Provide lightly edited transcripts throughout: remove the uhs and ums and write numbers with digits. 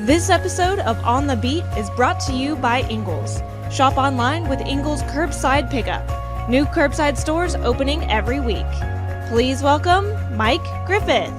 This episode of On the Beat is brought to you by Ingles. Shop online with Ingles Curbside Pickup. New curbside stores opening every week. Please welcome Mike Griffith.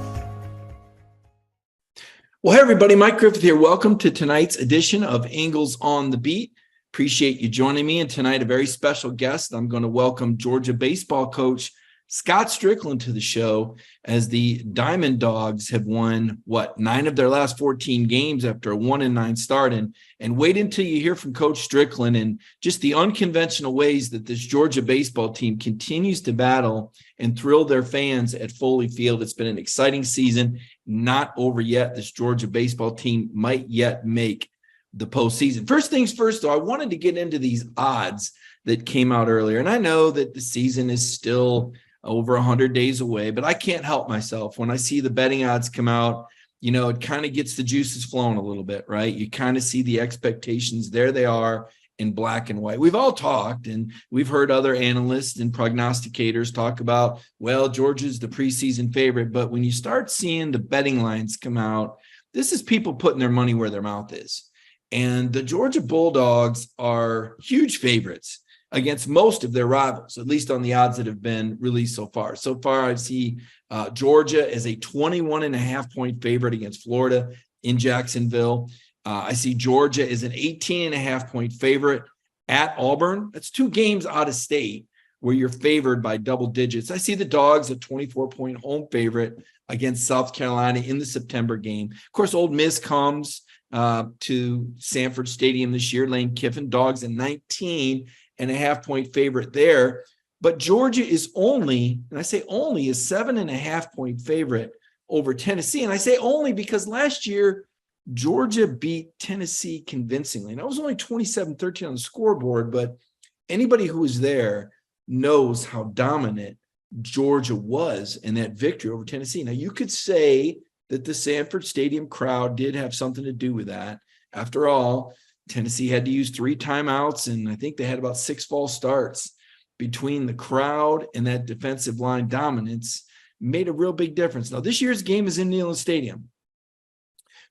Well, hey, everybody. Mike Griffith here. Welcome to tonight's edition of Ingles on the Beat. Appreciate you joining me. And tonight, a very special guest. I'm going to welcome Georgia baseball coach Scott Stricklin to the show, as the Diamond Dogs have won, 9 of their last 14 games after a 1-9 start. And wait until you hear from Coach Stricklin and just the unconventional ways that this Georgia baseball team continues to battle and thrill their fans at Foley Field. It's been an exciting season, not over yet. This Georgia baseball team might yet make the postseason. First things first, though, I wanted to get into these odds that came out earlier. And I know that the season is still over 100 days away, but I can't help myself. When I see the betting odds come out, it kind of gets the juices flowing a little bit, right? You kind of see the expectations. There they are in black and white. We've all talked, and we've heard other analysts and prognosticators talk about, Georgia's the preseason favorite. But when you start seeing the betting lines come out, this is people putting their money where their mouth is. And the Georgia Bulldogs are huge favorites against most of their rivals, at least on the odds that have been released so far. So far, I see Georgia as a 21.5-point favorite against Florida in Jacksonville. I see Georgia as an 18.5-point favorite at Auburn. That's 2 games out of state where you're favored by double digits. I see the Dogs a 24-point home favorite against South Carolina in the September game. Of course, Ole Miss comes to Sanford Stadium this year. Lane Kiffin, Dogs a 19.5-point favorite there. But Georgia is only, and I say only, a 7.5-point favorite over Tennessee. And I say only because last year, Georgia beat Tennessee convincingly. And it was only 27-13 on the scoreboard, but anybody who was there knows how dominant Georgia was in that victory over Tennessee. Now, you could say that the Sanford Stadium crowd did have something to do with that. After all, Tennessee had to use 3 timeouts, and I think they had about 6 false starts. Between the crowd and that defensive line dominance made a real big difference. Now, this year's game is in Neyland Stadium,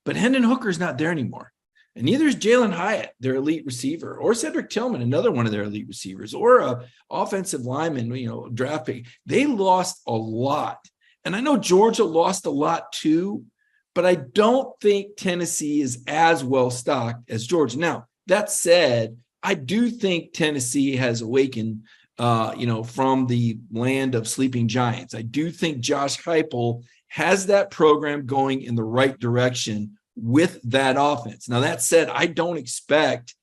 but Hendon Hooker's not there anymore. And neither is Jalen Hyatt, their elite receiver, or Cedric Tillman, another one of their elite receivers, or a offensive lineman, draft pick. They lost a lot. And I know Georgia lost a lot too, but I don't think Tennessee is as well stocked as Georgia. Now, that said, I do think Tennessee has awakened, from the land of sleeping giants. I do think Josh Heupel has that program going in the right direction with that offense. Now, that said, I don't expect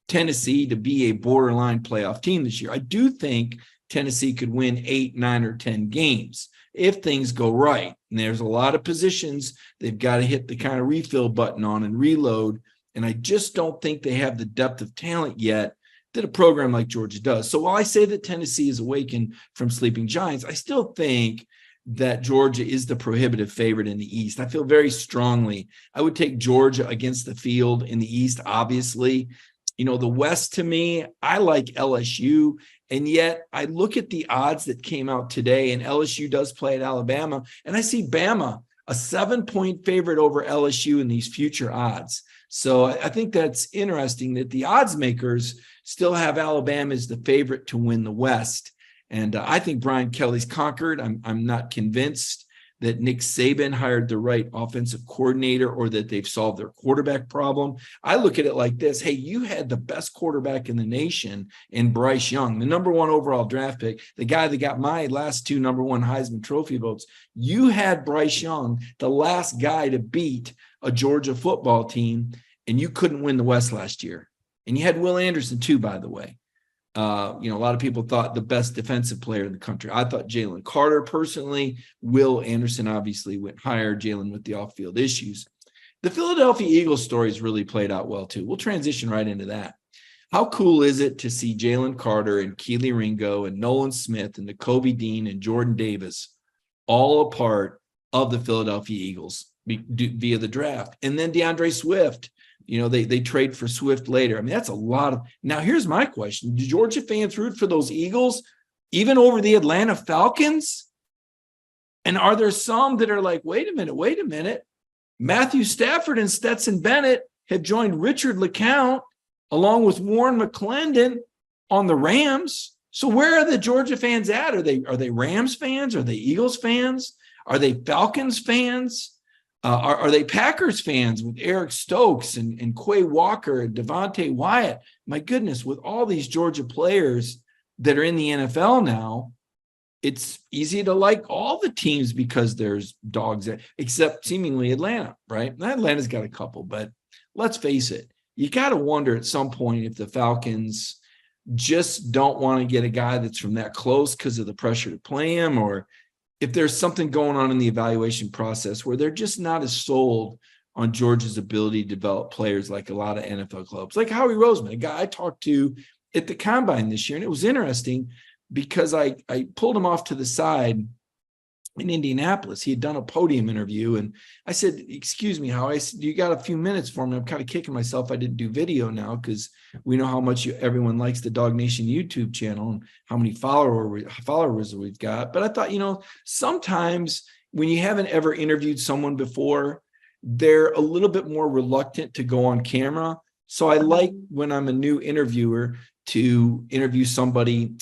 Tennessee to be a borderline playoff team this year. I do think Tennessee could win 8, 9, or 10 games if things go right. And there's a lot of positions they've got to hit the kind of refill button on and reload. And I just don't think they have the depth of talent yet that a program like Georgia does. So while I say that Tennessee is awakened from sleeping giants, I still think that Georgia is the prohibitive favorite in the East. I feel very strongly I would take Georgia against the field in the East, obviously. The West, to me, I like LSU. And yet I look at the odds that came out today, and LSU does play at Alabama, and I see Bama a 7-point favorite over LSU in these future odds. So I think that's interesting that the odds makers still have Alabama as the favorite to win the West. And I think Brian Kelly's conquered. I'm not convinced that Nick Saban hired the right offensive coordinator or that they've solved their quarterback problem. I look at it like this. Hey, you had the best quarterback in the nation in Bryce Young, the number 1 overall draft pick, the guy that got my last 2 number 1 Heisman Trophy votes. You had Bryce Young, the last guy to beat a Georgia football team, and you couldn't win the West last year. And you had Will Anderson too, by the way. A lot of people thought the best defensive player in the country. I thought Jalen Carter personally. Will Anderson obviously went higher, Jalen with the off-field issues. The Philadelphia Eagles story has really played out well too. We'll transition right into that. How cool is it to see Jalen Carter and Keely Ringo and Nolan Smith and Nakobe Dean and Jordan Davis all a part of the Philadelphia Eagles via the draft? And then DeAndre Swift. They trade for Swift later. I mean, that's a lot of. Now, here's my question. Do Georgia fans root for those Eagles even over the Atlanta Falcons? And are there some that are like, wait a minute. Matthew Stafford and Stetson Bennett have joined Richard LeCount along with Warren McClendon on the Rams. So where are the Georgia fans at? Are they Rams fans? Are they Eagles fans? Are they Falcons fans? Are they Packers fans with Eric Stokes and Quay Walker and Devontae Wyatt? My goodness, with all these Georgia players that are in the NFL now, it's easy to like all the teams because there's dogs, except seemingly Atlanta, right? Atlanta's got a couple, but let's face it, you got to wonder at some point if the Falcons just don't want to get a guy that's from that close because of the pressure to play him, or if there's something going on in the evaluation process where they're just not as sold on Georgia's ability to develop players like a lot of NFL clubs, like Howie Roseman, a guy I talked to at the Combine this year. And it was interesting because I pulled him off to the side in Indianapolis. He had done a podium interview. And I said, excuse me, Howie, I said, you got a few minutes for me? I'm kind of kicking myself I didn't do video now because we know how much everyone likes the DawgNation YouTube channel and how many followers we've got. But I thought, sometimes when you haven't ever interviewed someone before, they're a little bit more reluctant to go on camera. So I like when I'm a new interviewer to interview somebody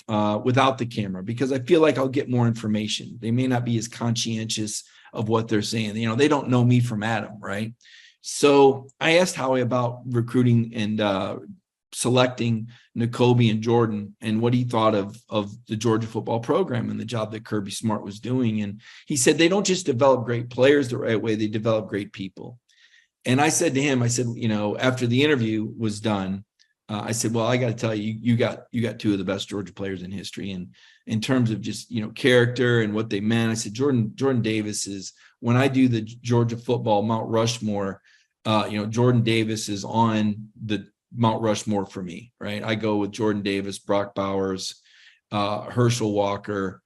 without the camera, because I feel like I'll get more information. They may not be as conscientious of what they're saying. They don't know me from Adam, right? So I asked Howie about recruiting and selecting Nakobe and Jordan and what he thought of the Georgia football program and the job that Kirby Smart was doing. And he said, they don't just develop great players the right way, they develop great people. And I said to him, after the interview was done, I said, well, I got to tell you, you got two of the best Georgia players in history. And in terms of just, character and what they meant, I said, Jordan Davis is, when I do the Georgia football Mount Rushmore, Jordan Davis is on the Mount Rushmore for me, right? I go with Jordan Davis, Brock Bowers, Herschel Walker,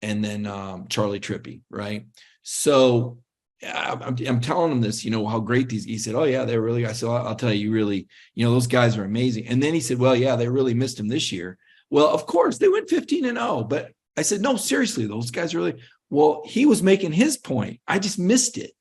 and then Charlie Trippey, right? So I'm telling him this, how great these. He said, "Oh yeah, they're really." I said, "I'll tell you, really, those guys are amazing." And then he said, "Well, yeah, they really missed him this year." Well, of course, they went 15-0, but I said, "No, seriously, those guys really." Well, he was making his point. I just missed it,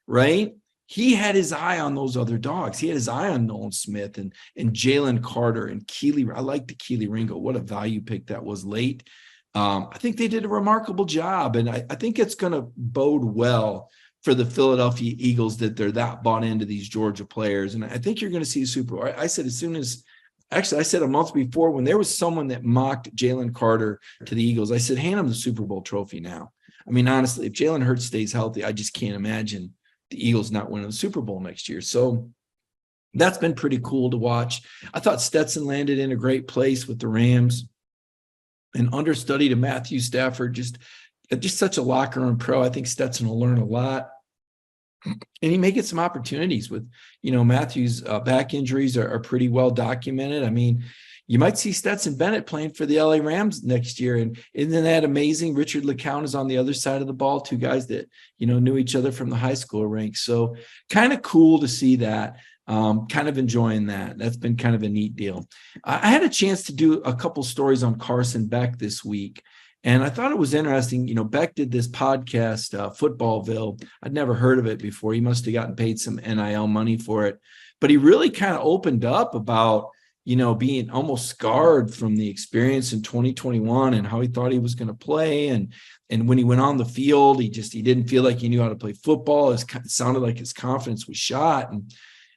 right? He had his eye on those other dogs. He had his eye on Nolan Smith and Jalen Carter and Keely. I like the Keely Ringo. What a value pick that was late. I think they did a remarkable job, and I think it's going to bode well for the Philadelphia Eagles that they're that bought into these Georgia players. And I think you're going to see a Super Bowl. I said I said a month before, when there was someone that mocked Jalen Carter to the Eagles, I said, hand him the Super Bowl trophy now. I mean, honestly, if Jalen Hurts stays healthy, I just can't imagine the Eagles not winning the Super Bowl next year. So that's been pretty cool to watch. I thought Stetson landed in a great place with the Rams. An understudy to Matthew Stafford, just such a locker room pro. I think Stetson will learn a lot. And he may get some opportunities with, Matthew's back injuries are pretty well documented. I mean, you might see Stetson Bennett playing for the LA Rams next year. And isn't that amazing? Richard LeCount is on the other side of the ball, two guys that, knew each other from the high school ranks. So kind of cool to see that. Kind of enjoying that. That's been kind of a neat deal. I had a chance to do a couple stories on Carson Beck this week. And I thought it was interesting. Beck did this podcast, Footballville. I'd never heard of it before. He must have gotten paid some NIL money for it. But he really kind of opened up about, being almost scarred from the experience in 2021 and how he thought he was going to play. And when he went on the field, he didn't feel like he knew how to play football. It sounded like his confidence was shot. And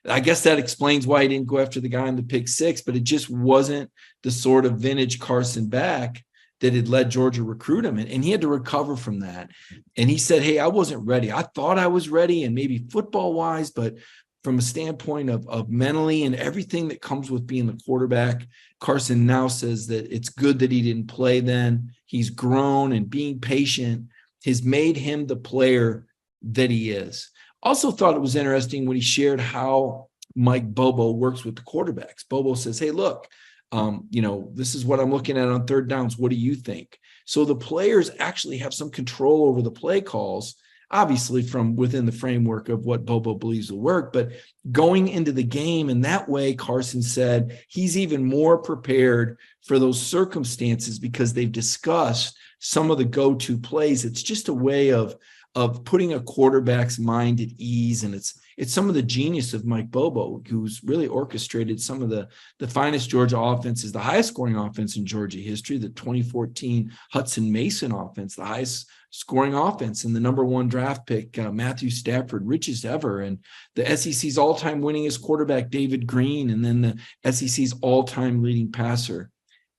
I guess that explains why he didn't go after the guy in the pick six, but it just wasn't the sort of vintage Carson Beck that had led Georgia recruit him. And he had to recover from that. And he said, hey, I wasn't ready. I thought I was ready, and maybe football wise, but from a standpoint of mentally and everything that comes with being the quarterback, Carson now says that it's good that he didn't play then. He's grown, and being patient has made him the player that he is. Also thought it was interesting when he shared how Mike Bobo works with the quarterbacks. Bobo says, hey, look, this is what I'm looking at on third downs. What do you think? So the players actually have some control over the play calls, obviously from within the framework of what Bobo believes will work, but going into the game. And that way, Carson said he's even more prepared for those circumstances because they've discussed some of the go-to plays. It's just a way of of putting a quarterback's mind at ease. And it's some of the genius of Mike Bobo, who's really orchestrated some of the finest Georgia offenses, the highest scoring offense in Georgia history, the 2014 Hudson Mason offense, the highest scoring offense, and the number one draft pick, Matthew Stafford, richest ever, and the SEC's all-time winningest quarterback, David Green, and then the SEC's all-time leading passer,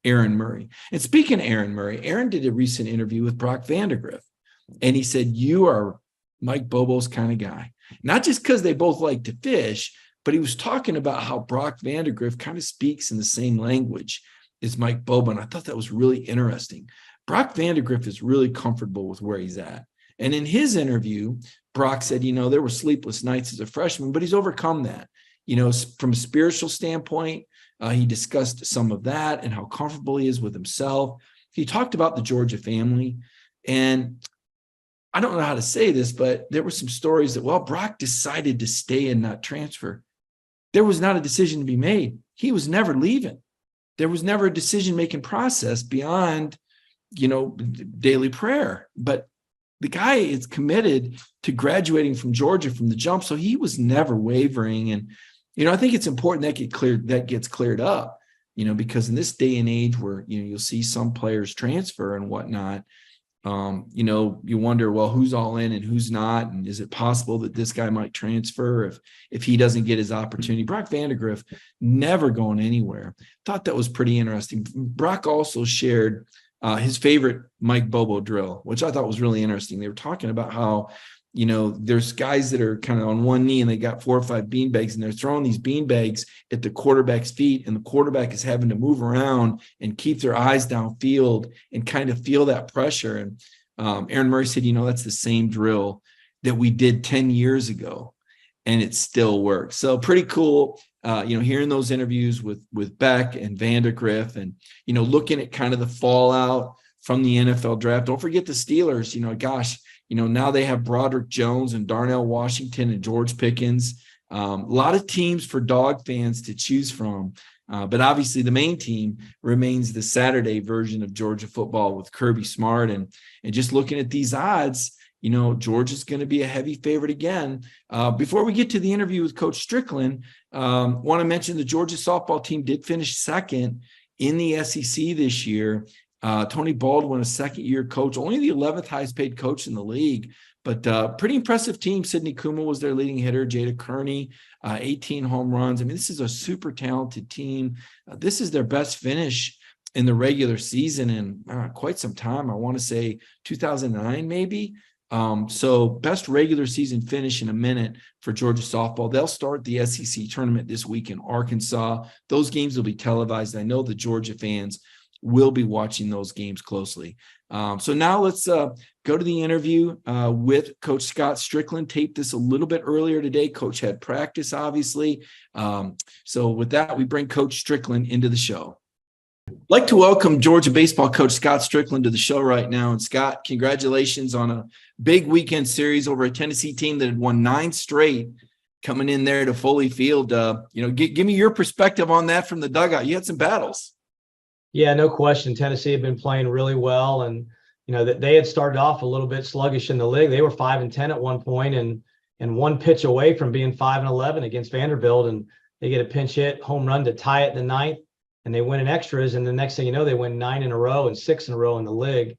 Aaron Murray. And speaking of Aaron Murray, Aaron did a recent interview with Brock Vandagriff, and he said, you are Mike Bobo's kind of guy. Not just because they both like to fish, but he was talking about how Brock Vandagriff kind of speaks in the same language as Mike Bobo. And I thought that was really interesting. Brock Vandagriff is really comfortable with where he's at. And in his interview, Brock said, there were sleepless nights as a freshman, but he's overcome that. From a spiritual standpoint, he discussed some of that and how comfortable he is with himself. He talked about the Georgia family. And I don't know how to say this, but there were some stories that, Brock decided to stay and not transfer. There was not a decision to be made. He was never leaving. There was never a decision-making process beyond, daily prayer. But the guy is committed to graduating from Georgia from the jump, so he was never wavering. And, I think it's important that gets cleared up, because in this day and age where, you'll see some players transfer and whatnot, you wonder, who's all in and who's not, and is it possible that this guy might transfer if he doesn't get his opportunity? Brock Vandagriff never going anywhere. Thought that was pretty interesting. Brock also shared his favorite Mike Bobo drill, which I thought was really interesting. They were talking about how, there's guys that are kind of on one knee and they got 4 or 5 beanbags, and they're throwing these beanbags at the quarterback's feet, and the quarterback is having to move around and keep their eyes downfield and kind of feel that pressure. And Aaron Murray said, that's the same drill that we did 10 years ago, and it still works. So pretty cool, hearing those interviews with Beck and Vandagriff, and, looking at kind of the fallout from the NFL draft. Don't forget the Steelers, now they have Broderick Jones and Darnell Washington and George Pickens. A lot of teams for Dawg fans to choose from. But obviously the main team remains the Saturday version of Georgia football with Kirby Smart. And just looking at these odds, Georgia's going to be a heavy favorite again. Before we get to the interview with Coach Stricklin, want to mention the Georgia softball team did finish second in the SEC this year. Tony Baldwin, a second-year coach, only the 11th highest-paid coach in the league, but pretty impressive team. Sidney Kuma was their leading hitter. Jada Kearney, 18 home runs. I mean, this is a super talented team. This is their best finish in the regular season in quite some time. I want to say 2009, maybe. So best regular season finish in a minute for Georgia softball. They'll start the SEC tournament this week in Arkansas. Those games will be televised. I know the Georgia fans will be watching those games closely. So now let's go to the interview with Coach Scott Stricklin. Taped this a little bit earlier today. Coach had practice, obviously. So with that, we bring Coach Stricklin into the show. I'd like to welcome Georgia baseball coach Scott Stricklin to the show right now. And Scott, congratulations on a big weekend series over a Tennessee team that had won 9 straight, coming in there to Foley Field. Give me your perspective on that from the dugout. You had some battles. Yeah, no question. Tennessee had been playing really well, and that they had started off a little bit sluggish in the league. They were 5-10 at one point, and one pitch away from being 5-11 against Vanderbilt, and they get a pinch hit home run to tie it in the 9th, and they win in extras. And the next thing you know, they win 9 in a row and 6 in a row in the league.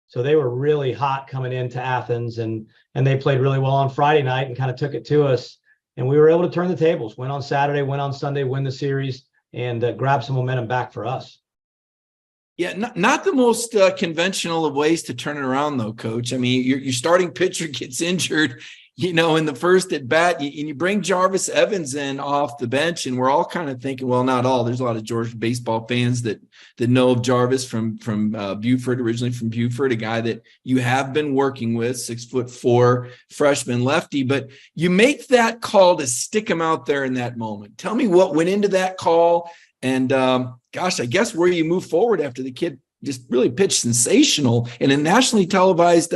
So they were really hot coming into Athens, and they played really well on Friday night and kind of took it to us. And we were able to turn the tables. Win on Saturday, win on Sunday, win the series, and grab some momentum back for us. Yeah, not the most conventional of ways to turn it around, though, Coach. I mean, your starting pitcher gets injured, in the first at bat, and you bring Jarvis Evans in off the bench, and we're all kind of thinking, well, not all. There's a lot of Georgia baseball fans that know of Jarvis from Buford, originally from Buford, a guy that you have been working with, 6'4" freshman lefty. But you make that call to stick him out there in that moment. Tell me what went into that call. And I guess where you move forward after the kid just really pitched sensational in a nationally televised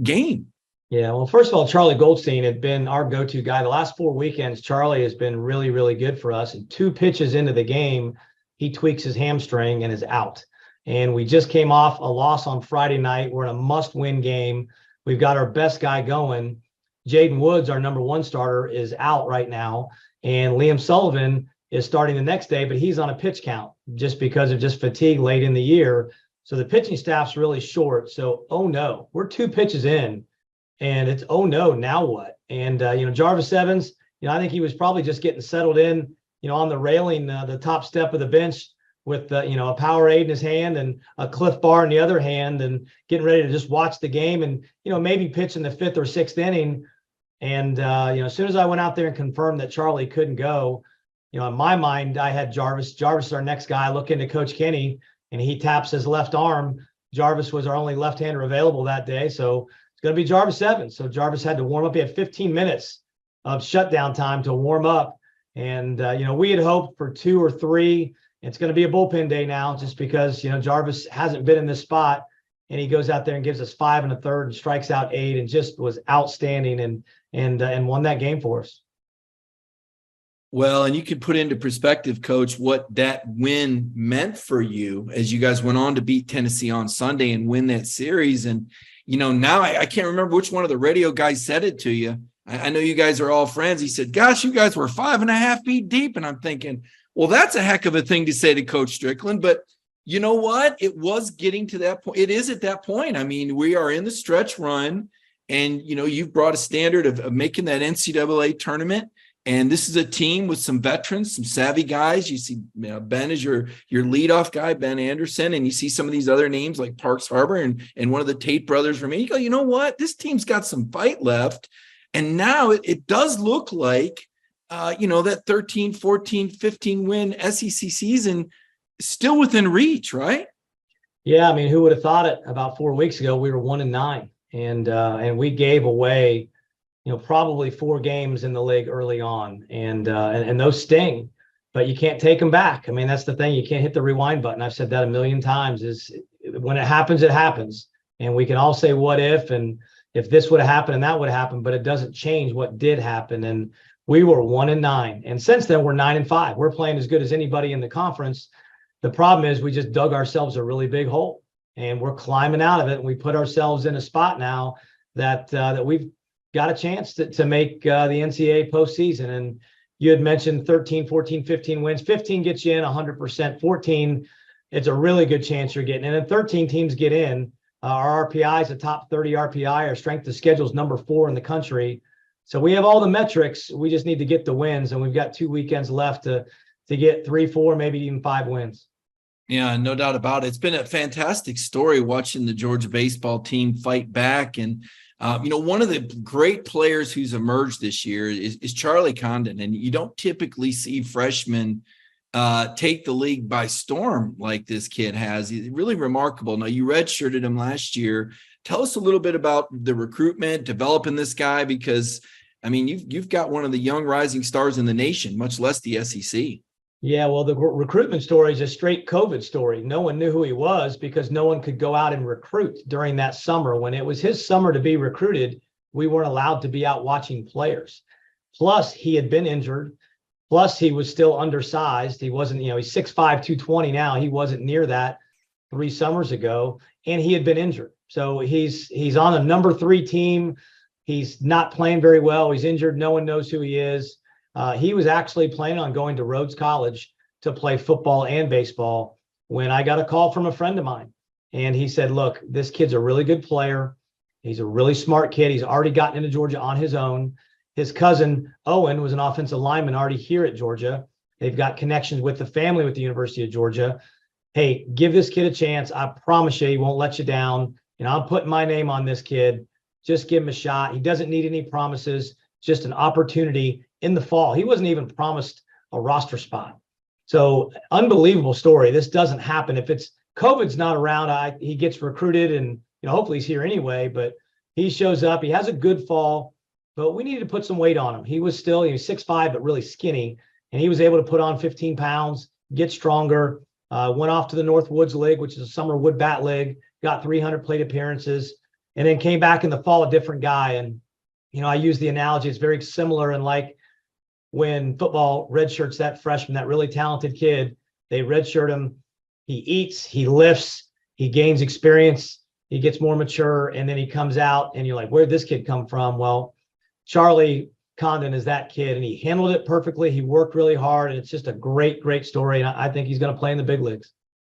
game. Yeah, well, first of all, Charlie Goldstein had been our go-to guy. The last 4 weekends, Charlie has been really, really good for us. And 2 pitches into the game, he tweaks his hamstring and is out. And we just came off a loss on Friday night. We're in a must-win game. We've got our best guy going. Jaden Woods, our number one starter, is out right now. And Liam Sullivan is starting the next day, but he's on a pitch count just because of just fatigue late in the year. So the pitching staff's really short. So, oh no, we're 2 pitches in and it's, oh no, now what? And, Jarvis Evans, I think he was probably just getting settled in, on the railing, the top step of the bench with, a Powerade in his hand and a Cliff Bar in the other hand and getting ready to just watch the game and, maybe pitch in the 5th or 6th inning. And, as soon as I went out there and confirmed that Charlie couldn't go, in my mind, I had Jarvis. Jarvis is our next guy. I look into Coach Kenny and he taps his left arm. Jarvis was our only left-hander available that day. So it's going to be Jarvis Evans. So Jarvis had to warm up. He had 15 minutes of shutdown time to warm up. And, we had hoped for 2 or 3. It's going to be a bullpen day now just because, Jarvis hasn't been in this spot. And he goes out there and gives us 5 1/3 and strikes out 8 and just was outstanding and won that game for us. Well, and you can put into perspective, Coach, what that win meant for you as you guys went on to beat Tennessee on Sunday and win that series. And, now I can't remember which one of the radio guys said it to you. I know you guys are all friends. He said, gosh, you guys were 5.5 feet deep. And I'm thinking, well, that's a heck of a thing to say to Coach Stricklin. But you know what? It was getting to that point. It is at that point. I mean, we are in the stretch run and, you've brought a standard of making that NCAA tournament. And this is a team with some veterans, some savvy guys. You see Ben is your leadoff guy, Ben Anderson, and you see some of these other names like Parks Harbor and one of the Tate brothers from me. You go, you know what? This team's got some fight left. And now it does look like, that 13, 14, 15 win SEC season is still within reach, right? Yeah, I mean, who would have thought it? About 4 weeks ago, we were 1-9, and we gave away probably 4 games in the league early on, and those sting, but you can't take them back. I mean, that's the thing. You can't hit the rewind button. I've said that a million times, is when it happens, it happens. And we can all say, what if, and if this would have happened and that would have happened, but it doesn't change what did happen. And we were 1-9. And since then we're 9-5. We're playing as good as anybody in the conference. The problem is we just dug ourselves a really big hole and we're climbing out of it. And we put ourselves in a spot now that we've got a chance to make the NCAA postseason. And you had mentioned 13, 14, 15 wins. 15 gets you in 100%. 14, it's a really good chance you're getting in. And 13 teams get in. Our RPI is a top 30 RPI. Our strength of schedule is number 4 in the country. So we have all the metrics. We just need to get the wins. And we've got 2 weekends left to get 3, 4, maybe even 5 wins. Yeah, no doubt about it. It's been a fantastic story watching the Georgia baseball team fight back. And one of the great players who's emerged this year is Charlie Condon. And you don't typically see freshmen take the league by storm like this kid has. He's really remarkable. Now, you redshirted him last year. Tell us a little bit about the recruitment, developing this guy, because, I mean, you've got one of the young rising stars in the nation, much less the SEC. Yeah, well, the recruitment story is a straight COVID story. No one knew who he was because no one could go out and recruit during that summer. When it was his summer to be recruited, we weren't allowed to be out watching players. Plus, he had been injured. Plus, he was still undersized. He wasn't, he's 6'5", 220 now. He wasn't near that 3 summers ago, and he had been injured. So he's on a number 3 team. He's not playing very well. He's injured. No one knows who he is. He was actually planning on going to Rhodes College to play football and baseball when I got a call from a friend of mine. And he said, look, this kid's a really good player. He's a really smart kid. He's already gotten into Georgia on his own. His cousin, Owen, was an offensive lineman already here at Georgia. They've got connections with the family with the University of Georgia. Hey, give this kid a chance. I promise you, he won't let you down. I'm putting my name on this kid. Just give him a shot. He doesn't need any promises, just an opportunity in the fall. He wasn't even promised a roster spot. So unbelievable story. This doesn't happen. If it's COVID's not around, he gets recruited and, hopefully he's here anyway, but he shows up. He has a good fall, but we needed to put some weight on him. He was 6'5", but really skinny. And he was able to put on 15 pounds, get stronger, went off to the North Woods League, which is a summer wood bat league, got 300 plate appearances, and then came back in the fall, a different guy. And, I use the analogy. It's very similar. And like when football redshirts that freshman, that really talented kid, they redshirt him. He eats, he lifts, he gains experience. he gets more mature, and then he comes out and you're like, where'd this kid come from? Well, Charlie Condon is that kid, and he handled it perfectly. He worked really hard, and it's just a great, great story. And I think he's going to play in the big leagues.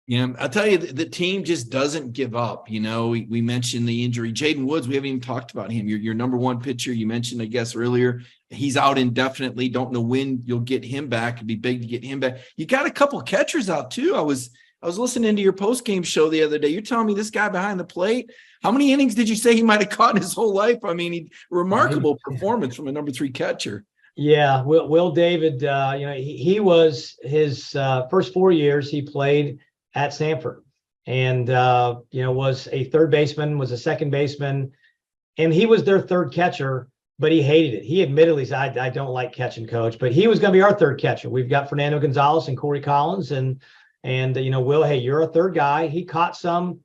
Yeah, I'll tell you, the team just doesn't give up. You know, we mentioned the injury. Jaden Woods, we haven't even talked about him. Your number one pitcher, you mentioned, I guess, earlier. He's out indefinitely. Don't know when you'll get him back. It'd be big to get him back. You got a couple catchers out, too. I was listening to your post-game show the other day. You're telling me this guy behind the plate, how many innings did you say he might have caught in his whole life? I mean, remarkable performance from a number 3 catcher. Yeah, Will David, he was his first 4 years he played at Sanford, and was a third baseman, was a second baseman, and he was their third catcher, but he hated it. He admittedly said, I don't like catching, coach, but he was going to be our third catcher. We've got Fernando Gonzalez and Corey Collins, and Will, hey, you're a third guy. He caught some,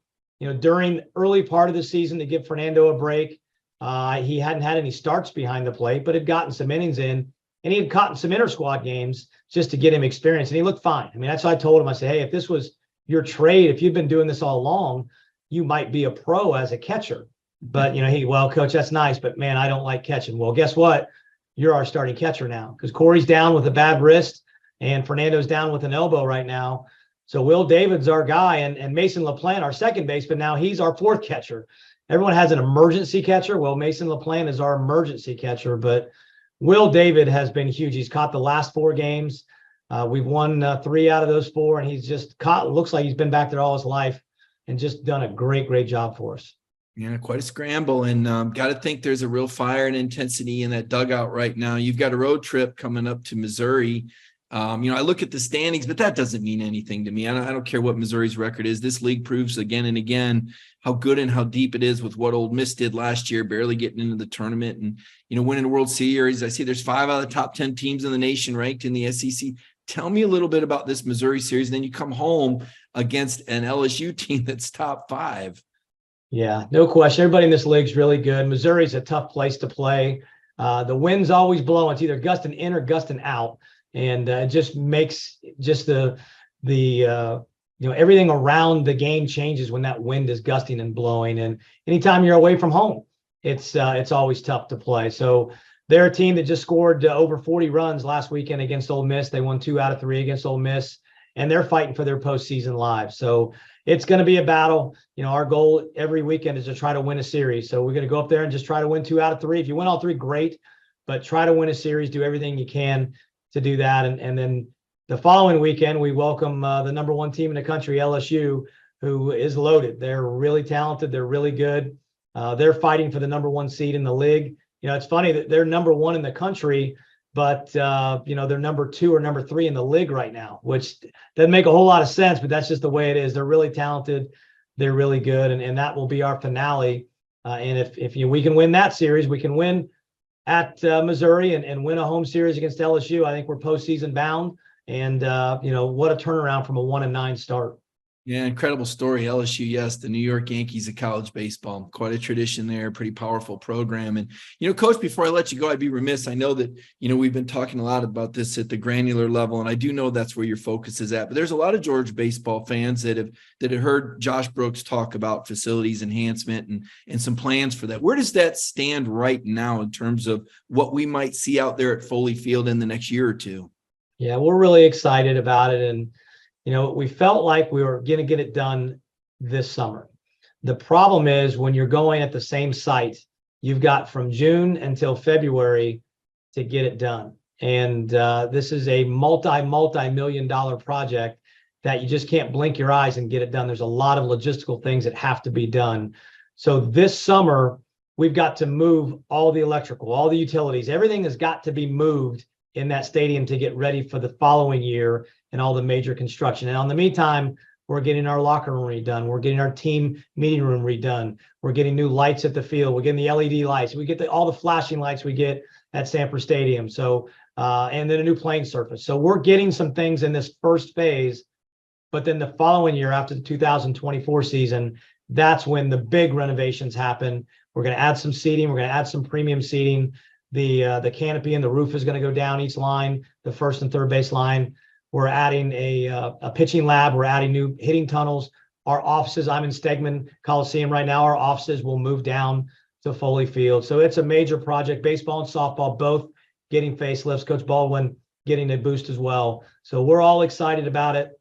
during early part of the season to give Fernando a break. He hadn't had any starts behind the plate, but had gotten some innings in, and he had caught some inter-squad games just to get him experience, and he looked fine. I mean, that's what I told him. I said, hey, if this was your trade, if you've been doing this all along, you might be a pro as a catcher. But, well, coach, that's nice, but man, I don't like catching. Well, guess what? You're our starting catcher now, because Corey's down with a bad wrist and Fernando's down with an elbow right now. So Will David's our guy, and Mason LaPlante, our second baseman, now he's our fourth catcher. Everyone has an emergency catcher. Well, Mason LaPlante is our emergency catcher, but Will David has been huge. He's caught the last 4 games. We've won 3 out of those 4, and he's just caught, looks like he's been back there all his life and just done a great, great job for us. Yeah, quite a scramble, and got to think there's a real fire and intensity in that dugout right now. You've got a road trip coming up to Missouri. I look at the standings, but that doesn't mean anything to me. I don't care what Missouri's record is. This league proves again and again how good and how deep it is with what Ole Miss did last year, barely getting into the tournament and, winning the World Series. I see there's 5 out of the top 10 teams in the nation ranked in the SEC. Tell me a little bit about this Missouri series. And then you come home against an LSU team that's top 5. Yeah, no question. Everybody in this league's really good. Missouri's a tough place to play. The wind's always blowing. It's either gusting in or gusting out. And it just makes just the everything around the game changes when that wind is gusting and blowing. And anytime you're away from home, it's always tough to play. So they're a team that just scored over 40 runs last weekend against Ole Miss. They won 2 out of 3 against Ole Miss, and they're fighting for their postseason lives. So it's going to be a battle. Our goal every weekend is to try to win a series. So we're going to go up there and just try to win 2 out of 3. If you win all 3, great, but try to win a series, do everything you can to do that. And then the following weekend, we welcome the number 1 team in the country, LSU, who is loaded. They're really talented. They're really good. They're fighting for the number 1 seed in the league. It's funny that they're number 1 in the country, but they're number 2 or number 3 in the league right now, which doesn't make a whole lot of sense, but that's just the way it is. They're really talented. They're really good. And that will be our finale. And if we can win that series, we can win at Missouri and win a home series against LSU. I think we're postseason bound. And, what a turnaround from a 1-9 start. Yeah, incredible story. LSU, yes, the New York Yankees of college baseball. Quite a tradition there, pretty powerful program. And, Coach, before I let you go, I'd be remiss. I know that, we've been talking a lot about this at the granular level, and I do know that's where your focus is at. But there's a lot of Georgia baseball fans that have heard Josh Brooks talk about facilities enhancement and some plans for that. Where does that stand right now in terms of what we might see out there at Foley Field in the next year or 2? Yeah, we're really excited about it. And we felt like we were going to get it done this summer. The problem is when you're going at the same site, you've got from June until February to get it done. And this is a multi-million-dollar project that you just can't blink your eyes and get it done. There's a lot of logistical things that have to be done. So this summer, we've got to move all the electrical, all the utilities, everything has got to be moved in that stadium to get ready for the following year and all the major construction. And in the meantime, we're getting our locker room redone. We're getting our team meeting room redone. We're getting new lights at the field. We're getting the LED lights. We get all the flashing lights we get at Sanford Stadium. So, and then a new playing surface. So we're getting some things in this first phase, but then the following year after the 2024 season, that's when the big renovations happen. We're going to add some seating. We're going to add some premium seating. The canopy and the roof is going to go down each line, the first and third base line. We're adding a pitching lab. We're adding new hitting tunnels. our offices, I'm in Stegman Coliseum right now. Our offices will move down to Foley Field. So it's a major project. Baseball and softball both getting facelifts. Coach Baldwin getting a boost as well. So we're all excited about it.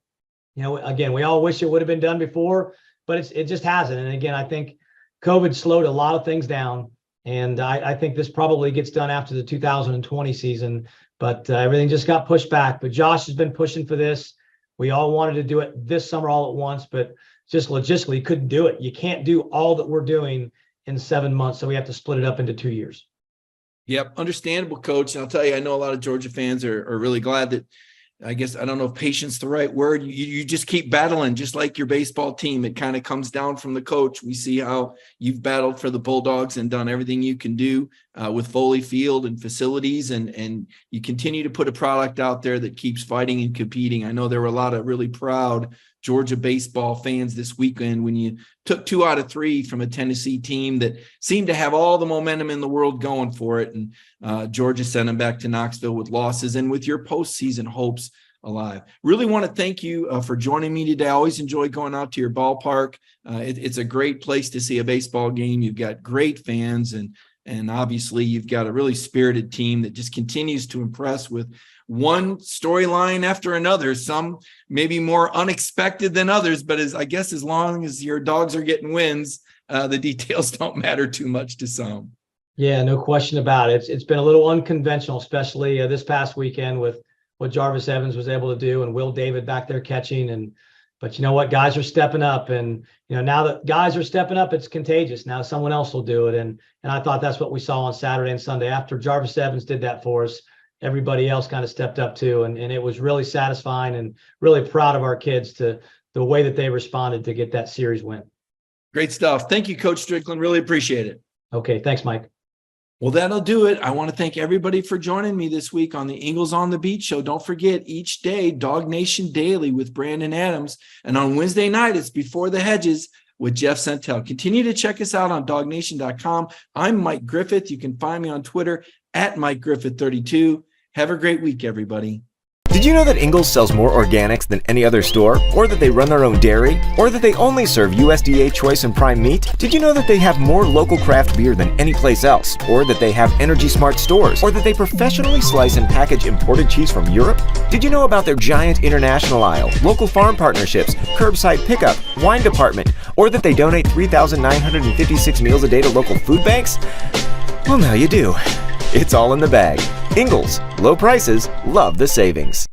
Again, we all wish it would have been done before, but it just hasn't. And again, I think COVID slowed a lot of things down. And I think this probably gets done after the 2020 season, but everything just got pushed back. But Josh has been pushing for this. We all wanted to do it this summer all at once, but just logistically couldn't do it. You can't do all that we're doing in 7 months. So we have to split it up into 2 years. Yep. Understandable, Coach. And I'll tell you, I know a lot of Georgia fans are really glad that, I guess, I don't know if patience is the right word. You just keep battling, just like your baseball team. It kind of comes down from the coach. We see how you've battled for the Bulldogs and done everything you can do with Foley Field and facilities. And you continue to put a product out there that keeps fighting and competing. I know there were a lot of really proud Georgia baseball fans this weekend when you took 2 out of 3 from a Tennessee team that seemed to have all the momentum in the world going for it. And Georgia sent them back to Knoxville with losses and with your postseason hopes alive. Really want to thank you for joining me today. I always enjoy going out to your ballpark. It's a great place to see a baseball game. You've got great fans and obviously you've got a really spirited team that just continues to impress with one storyline after another, some maybe more unexpected than others, but I guess as long as your Dogs are getting wins, the details don't matter too much to some. Yeah, no question about it. It's been a little unconventional, especially this past weekend with what Jarvis Evans was able to do and Will David back there catching. But you know what, guys are stepping up, and now that guys are stepping up, it's contagious. Now someone else will do it, and I thought that's what we saw on Saturday and Sunday. After Jarvis Evans did that for us, everybody else kind of stepped up too, and it was really satisfying and really proud of our kids to the way that they responded to get that series win. Great stuff. Thank you, Coach Stricklin. Really appreciate it. Okay, thanks, Mike. Well, that'll do it. I want to thank everybody for joining me this week on the Ingles on the Beat show. Don't forget, each day, DawgNation Daily with Brandon Adams. And on Wednesday night, it's Before the Hedges with Jeff Sentel. Continue to check us out on DawgNation.com. I'm Mike Griffith. You can find me on Twitter at Mike Griffith 32. Have a great week, everybody. Did you know that Ingles sells more organics than any other store? Or that they run their own dairy? Or that they only serve USDA choice and prime meat? Did you know that they have more local craft beer than any place else? Or that they have Energy Smart stores? Or that they professionally slice and package imported cheese from Europe? Did you know about their giant international aisle, local farm partnerships, curbside pickup, wine department? Or that they donate 3,956 meals a day to local food banks? Well, now you do. It's all in the bag. Ingles, low prices, love the savings.